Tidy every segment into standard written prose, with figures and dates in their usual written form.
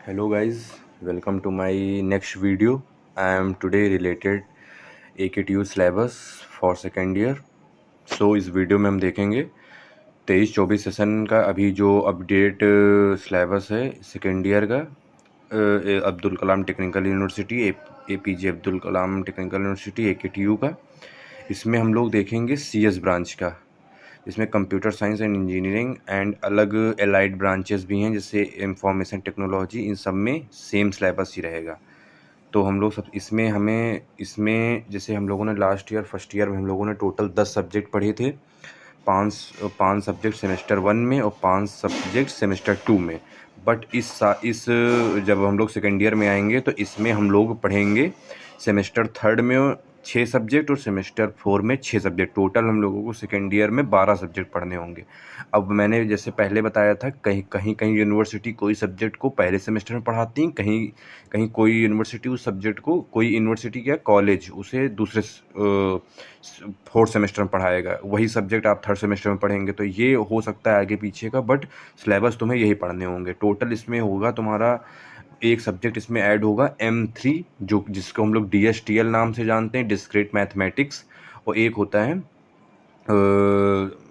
Hello guys, welcome to my next video. I am today related AKTU syllabus for second year. So इस video में हम देखेंगे 23-24 session का अभी जो अपडेट सिलेबस है सेकेंड ईयर का Abdul Kalam technical university APJ Abdul Kalam technical university AKTU का। इसमें हम लोग देखेंगे CS ब्रांच का, इसमें computer science and engineering and अलग एलाइड ब्रांचेस भी हैं जैसे इंफॉर्मेशन टेक्नोलॉजी। इन सब में सेम सिलेबस ही रहेगा। तो हम लोग सब इसमें जैसे हम लोगों ने लास्ट ईयर फर्स्ट ईयर में हम लोगों ने टोटल 10 सब्जेक्ट पढ़े थे। पाँच पाँच सब्जेक्ट सेमेस्टर 1 में और 5 सब्जेक्ट सेमेस्टर 2 में। बट इस जब हम लोग सेकेंड ईयर में आएंगे तो इसमें हम लोग पढ़ेंगे सेमेस्टर 3 में 6 सब्जेक्ट और सेमेस्टर 4 में 6 सब्जेक्ट। टोटल हम लोगों को सेकेंड ईयर में 12 सब्जेक्ट पढ़ने होंगे। अब मैंने जैसे पहले बताया था, कहीं यूनिवर्सिटी कोई सब्जेक्ट को पहले सेमेस्टर में पढ़ाती हैं, कहीं कहीं कोई यूनिवर्सिटी उस सब्जेक्ट को, कोई यूनिवर्सिटी क्या कॉलेज उसे दूसरे फोर्थ सेमेस्टर में पढ़ाएगा। वही सब्जेक्ट आप थर्ड सेमेस्टर में पढ़ेंगे, तो ये हो सकता है आगे पीछे का, बट सिलेबस तुम्हें यही पढ़ने होंगे। टोटल इसमें होगा तुम्हारा एक सब्जेक्ट इसमें ऐड होगा M3, जो जिसको हम लोग DSTL नाम से जानते हैं, डिस्क्रीट मैथमेटिक्स। और एक होता है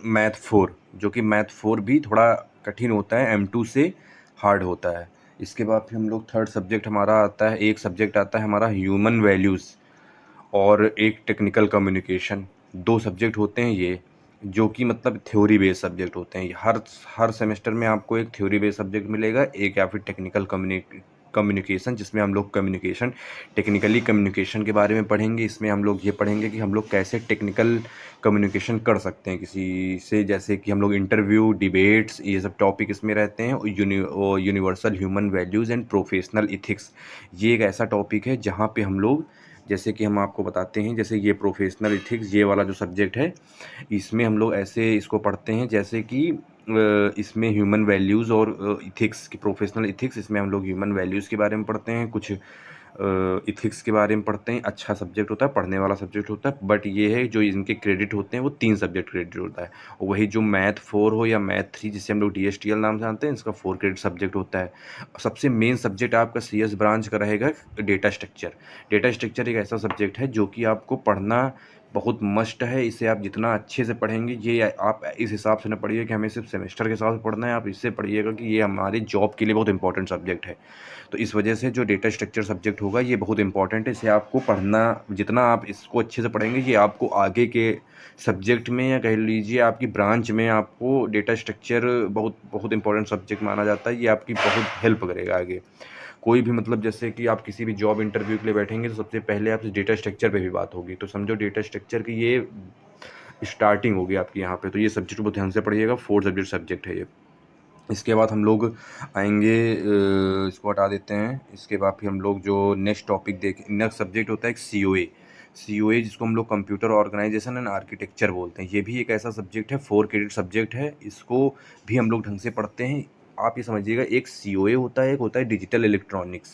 मैथ 4, जो कि मैथ 4 भी थोड़ा कठिन होता है, M2 से हार्ड होता है। इसके बाद फिर हम लोग थर्ड सब्जेक्ट हमारा आता है, एक सब्जेक्ट आता है हमारा ह्यूमन वैल्यूज़ और एक टेक्निकल कम्युनिकेशन। 2 सब्जेक्ट होते हैं ये, जो कि मतलब थ्योरी बेस्ड सब्जेक्ट होते हैं। हर सेमेस्टर में आपको एक थ्योरी बेस्ड सब्जेक्ट मिलेगा, एक या फिर टेक्निकल कम्युनिकेशन, जिसमें हम लोग टेक्निकली कम्युनिकेशन के बारे में पढ़ेंगे। इसमें हम लोग ये पढ़ेंगे कि हम लोग कैसे टेक्निकल कम्युनिकेशन कर सकते हैं किसी से, जैसे कि हम लोग इंटरव्यू, डिबेट्स, ये सब टॉपिक इसमें रहते हैं। और universal human values and professional ethics, ये एक ऐसा टॉपिक है जहाँ पे हम लोग, जैसे कि हम आपको बताते हैं, जैसे ये प्रोफेशनल इथिक्स ये वाला जो सब्जेक्ट है, इसमें हम लोग ऐसे इसको पढ़ते हैं जैसे कि इसमें ह्यूमन वैल्यूज़ और इथिक्स की, प्रोफेशनल इथिक्स, इसमें हम लोग ह्यूमन वैल्यूज़ के बारे में पढ़ते हैं, कुछ इथिक्स के बारे में पढ़ते हैं। अच्छा सब्जेक्ट होता है, पढ़ने वाला सब्जेक्ट होता है, बट ये है जो इनके क्रेडिट होते हैं वो 3 सब्जेक्ट क्रेडिट होता है। और वही जो मैथ 4 हो या मैथ 3, जिसे हम लोग DSTL नाम से जानते हैं, इसका 4 क्रेडिट सब्जेक्ट होता है। सबसे मेन सब्जेक्ट आपका CS ब्रांच का रहेगा डेटा स्ट्रक्चर। डेटा स्ट्रक्चर एक ऐसा सब्जेक्ट है जो कि आपको पढ़ना बहुत मस्ट है। इसे आप जितना अच्छे से पढ़ेंगे, ये आप इस हिसाब से ना पढ़िए कि हमें सिर्फ सेमेस्टर के हिसाब से पढ़ना है, आप इससे पढ़िएगा कि ये हमारे जॉब के लिए बहुत इंपॉर्टेंट सब्जेक्ट है। तो इस वजह से जो डेटा स्ट्रक्चर सब्जेक्ट होगा ये बहुत इंपॉर्टेंट है। इसे आपको पढ़ना, जितना आप इसको अच्छे से पढ़ेंगे, ये आपको आगे के सब्जेक्ट में, या कह लीजिए आपकी ब्रांच में, आपको डेटा स्ट्रक्चर बहुत बहुत इंपॉर्टेंट सब्जेक्ट माना जाता है। ये आपकी बहुत हेल्प करेगा आगे कोई भी, मतलब जैसे कि आप किसी भी जॉब इंटरव्यू के लिए बैठेंगे तो सबसे पहले आपसे डेटा स्ट्रक्चर पे भी बात होगी। तो समझो डेटा स्ट्रक्चर की ये स्टार्टिंग होगी आपकी यहाँ पे। तो ये सब्जेक्ट बहुत ध्यान से पढ़िएगा, 4 सब्जेक्ट है ये। इसके बाद हम लोग आएंगे, इसको हटा देते हैं। इसके बाद फिर हम लोग जो नेक्स्ट सब्जेक्ट होता है एक COA, जिसको हम लोग कंप्यूटर ऑर्गेनाइजेशन एंड आर्किटेक्चर बोलते हैं। ये भी एक ऐसा सब्जेक्ट है, 4 क्रेडिट सब्जेक्ट है। इसको भी हम लोग ढंग से पढ़ते हैं। आप ये समझिएगा, एक COA होता है, एक होता है डिजिटल इलेक्ट्रॉनिक्स,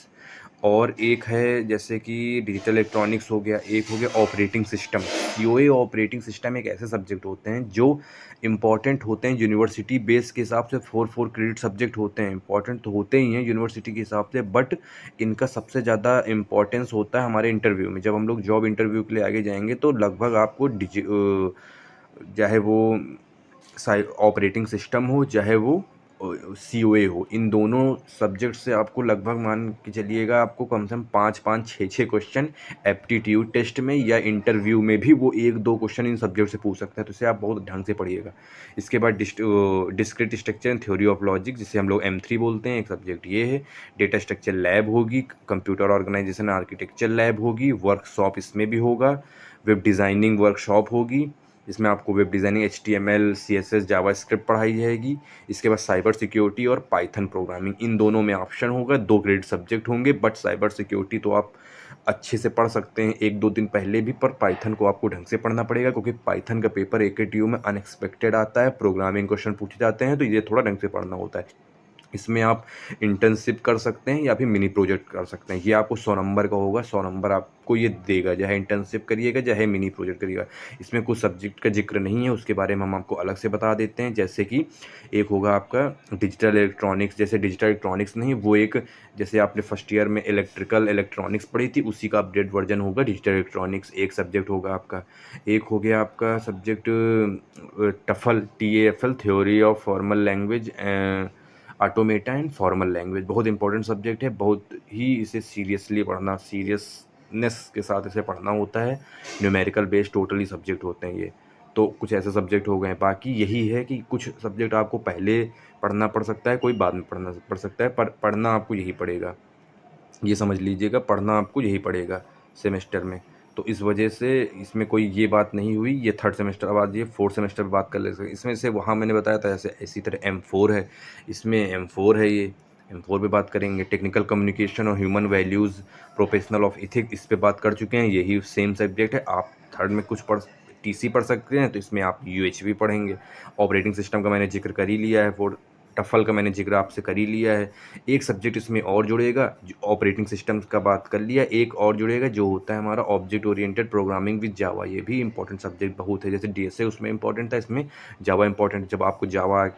और एक है जैसे कि डिजिटल इलेक्ट्रॉनिक्स हो गया, एक हो गया operating system. COA operating system एक ऐसे सब्जेक्ट होते हैं जो इम्पॉर्टेंट होते हैं यूनिवर्सिटी बेस के हिसाब से। 4 क्रेडिट सब्जेक्ट होते हैं, इंपॉर्टेंट तो होते ही हैं यूनिवर्सिटी के हिसाब से, बट इनका सबसे ज़्यादा इंपॉर्टेंस होता है हमारे इंटरव्यू में। जब हम लोग जॉब इंटरव्यू के लिए आगे जाएंगे तो लगभग आपको चाहे वो ऑपरेटिंग सिस्टम हो, चाहे वो COA हो, इन दोनों सब्जेक्ट से आपको लगभग मान के चलिएगा, आपको कम से कम 5-5, 6-6 क्वेश्चन एप्टीट्यूड टेस्ट में या इंटरव्यू में भी वो 1-2 क्वेश्चन इन सब्जेक्ट से पूछ सकते हैं। तो इसे आप बहुत ढंग से पढ़िएगा। इसके बाद discrete structure and theory of logic, जिसे हम लोग M3 बोलते हैं, एक सब्जेक्ट ये है। डेटा स्ट्रक्चर लैब होगी, कंप्यूटर ऑर्गेनाइजेशन आर्किटेक्चर लैब होगी, वर्कशॉप इसमें भी होगा, वेब डिज़ाइनिंग वर्कशॉप होगी, इसमें आपको web designing HTML CSS JavaScript पढ़ाई जाएगी। इसके बाद साइबर सिक्योरिटी और पाइथन प्रोग्रामिंग, इन दोनों में ऑप्शन होगा। 2 क्रेडिट सब्जेक्ट होंगे, बट साइबर सिक्योरिटी तो आप अच्छे से पढ़ सकते हैं 1-2 दिन पहले भी, पर पाइथन को आपको ढंग से पढ़ना पड़ेगा, क्योंकि पाइथन का पेपर AKTU में अनएक्सपेक्टेड आता है, प्रोग्रामिंग क्वेश्चन पूछे जाते हैं, तो ये थोड़ा ढंग से पढ़ना होता है। इसमें आप इंटर्नशिप कर सकते हैं या फिर मिनी प्रोजेक्ट कर सकते हैं। ये आपको 100 नंबर का होगा, 100 नंबर आपको ये देगा, चाहे इंटर्नशिप करिएगा चाहे मिनी प्रोजेक्ट करिएगा। इसमें कुछ सब्जेक्ट का जिक्र नहीं है, उसके बारे में हम आपको अलग से बता देते हैं। जैसे कि एक होगा आपका डिजिटल इलेक्ट्रॉनिक्स, जैसे डिजिटल इलेक्ट्रॉनिक्स नहीं, वो एक, जैसे आपने फर्स्ट ईयर में इलेक्ट्रिकल इलेक्ट्रॉनिक्स पढ़ी थी, उसी का अपडेट वर्जन होगा डिजिटल इलेक्ट्रॉनिक्स, एक सब्जेक्ट होगा आपका। एक हो गया आपका subject TOEFL, TAFL, theory of formal language, automata and formal language. बहुत इंपॉर्टेंट सब्जेक्ट है, बहुत ही इसे सीरियसली पढ़ना, सीरियसनेस के साथ इसे पढ़ना होता है। न्यूमेरिकल बेस्ड टोटली सब्जेक्ट होते हैं ये। तो कुछ ऐसे सब्जेक्ट हो गए हैं। बाकी यही है कि कुछ सब्जेक्ट आपको पहले पढ़ना पड़ सकता है, कोई बाद में पढ़ना पड़ सकता है, पर पढ़ना आपको यही पड़ेगा। ये समझ लीजिएगा, पढ़ना आपको यही पड़ेगा सेमेस्टर में। तो इस वजह से इसमें कोई ये बात नहीं हुई। ये थर्ड सेमेस्टर, अब आज ये फोर्थ सेमेस्टर में बात कर ले सकते। इसमें से वहाँ मैंने बताया था ऐसे, इसी तरह M4 है, इसमें M4 है ये, M4 पे बात करेंगे। टेक्निकल कम्युनिकेशन और human values, professional of ethics, इस पे बात कर चुके हैं। यही सेम सब्जेक्ट है। आप थर्ड में कुछ TC पढ़ सकते हैं, तो इसमें आप UHV पढ़ेंगे। ऑपरेटिंग सिस्टम का मैंने जिक्र कर ही लिया है, फोर टफल का मैंने जिक्र आपसे कर ही लिया है। एक सब्जेक्ट इसमें और जुड़ेगा, ऑपरेटिंग सिस्टम्स का बात कर लिया, एक और जुड़ेगा जो होता है हमारा object oriented programming with Java. ये भी इंपॉर्टेंट सब्जेक्ट बहुत है, जैसे DSA उसमें इंपॉर्टेंट था, इसमें जावा इंपॉर्टेंट। जब आपको जावा,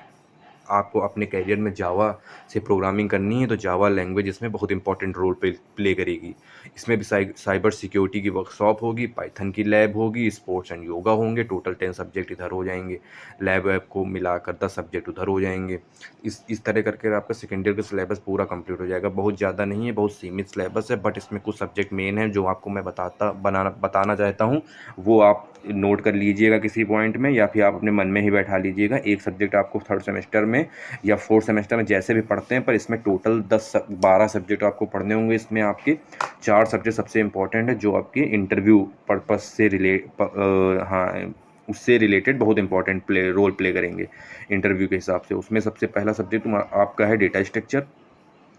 आपको अपने करियर में जावा से प्रोग्रामिंग करनी है, तो जावा लैंग्वेज इसमें बहुत इंपॉर्टेंट रोल प्ले करेगी। इसमें भी साइबर सिक्योरिटी की वर्कशॉप होगी, पाइथन की लैब होगी, स्पोर्ट्स एंड योगा होंगे। टोटल 10 सब्जेक्ट इधर हो जाएंगे, लैब वैब को मिलाकर 10 सब्जेक्ट उधर हो जाएंगे। इस तरह करके आपका सेकेंड ईयर का सिलेबस पूरा कंप्लीट हो जाएगा। बहुत ज़्यादा नहीं है, बहुत सीमित सिलेबस है, बट इसमें कुछ सब्जेक्ट मेन है जो आपको मैं बताना चाहता हूँ। वो आप नोट कर लीजिएगा किसी पॉइंट में, या फिर आप अपने मन में ही बैठा लीजिएगा। एक सब्जेक्ट आपको थर्ड सेमेस्टर में या फोर्थ सेमेस्टर में जैसे भी पढ़ते हैं, पर इसमें टोटल 12 सब्जेक्ट आपको पढ़ने होंगे। इसमें आपके 4 सब्जेक्ट सबसे इंपॉर्टेंट है, जो आपके इंटरव्यू पर्पस से उससे रिलेटेड बहुत इंपॉर्टेंट रोल प्ले करेंगे इंटरव्यू के हिसाब से। उसमें सबसे पहला सब्जेक्ट आपका है डेटा स्ट्रक्चर,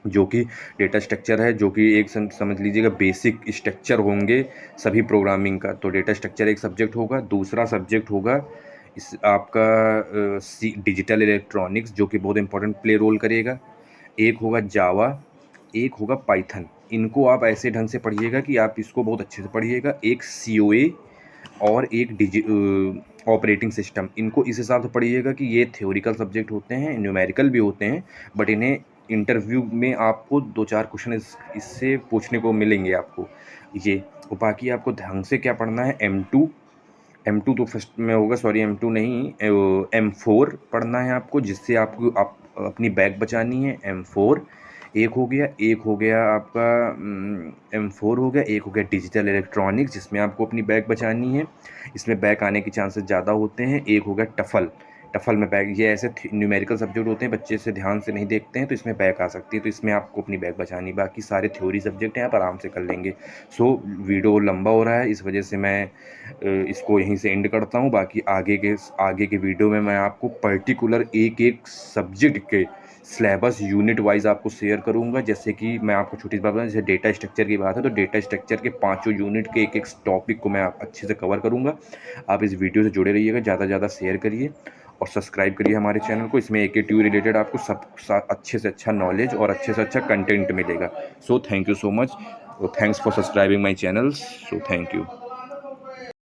जो कि डेटा स्ट्रक्चर है, जो कि एक समझ लीजिएगा बेसिक स्ट्रक्चर होंगे सभी प्रोग्रामिंग का। तो डेटा स्ट्रक्चर एक सब्जेक्ट होगा। दूसरा सब्जेक्ट होगा इस आपका डिजिटल इलेक्ट्रॉनिक्स, जो कि बहुत इंपॉर्टेंट प्ले रोल करेगा। एक होगा जावा, एक होगा पाइथन। इनको आप ऐसे ढंग से पढ़िएगा कि आप इसको बहुत अच्छे से पढ़िएगा। एक COA और एक ऑपरेटिंग सिस्टम, इनको इस हिसाब से पढ़िएगा कि ये थ्योरिकल सब्जेक्ट होते हैं, न्यूमेरिकल भी होते हैं, बट इन्हें इंटरव्यू में आपको 2-4 क्वेश्चन इससे पूछने को मिलेंगे आपको ये। और बाकी आपको ढंग से क्या पढ़ना है, M2 तो फर्स्ट में होगा, सॉरी M2 नहीं, M4 पढ़ना है आपको, जिससे आपको अपनी बैग बचानी है। M4 एक हो गया आपका M4 हो गया। एक हो गया डिजिटल इलेक्ट्रॉनिक्स, जिसमें आपको अपनी बैग बचानी है, इसमें बैग आने के चांसेस ज़्यादा होते हैं। एक हो गया टफल में बैग, ये ऐसे न्यूमेरिकल सब्जेक्ट होते हैं, बच्चे से ध्यान से नहीं देखते हैं, तो इसमें बैग आ सकती है, तो इसमें आपको अपनी बैग बचानी। बाकी सारे थ्योरी सब्जेक्ट हैं, आप आराम से कर लेंगे। सो वीडियो लंबा हो रहा है, इस वजह से मैं इसको यहीं से एंड करता हूँ। बाकी आगे के वीडियो में मैं आपको पर्टिकुलर एक एक सब्जेक्ट के सिलेबस यूनिट वाइज आपको शेयर करूँगा। जैसे कि मैं आपको छोटी सी बात बताऊँ, जैसे डेटा स्ट्रक्चर की बात है, तो डेटा स्ट्रक्चर के 5 यूनिट के एक एक टॉपिक को मैं अच्छे से कवर करूँगा। आप इस वीडियो से जुड़े रहिएगा, ज़्यादा से ज़्यादा शेयर करिए और सब्सक्राइब करिए हमारे चैनल को। इसमें AKTU रिलेटेड आपको अच्छे से अच्छा नॉलेज और अच्छे से अच्छा कंटेंट मिलेगा। So thank you so much, thanks for subscribing my channel. So thank you.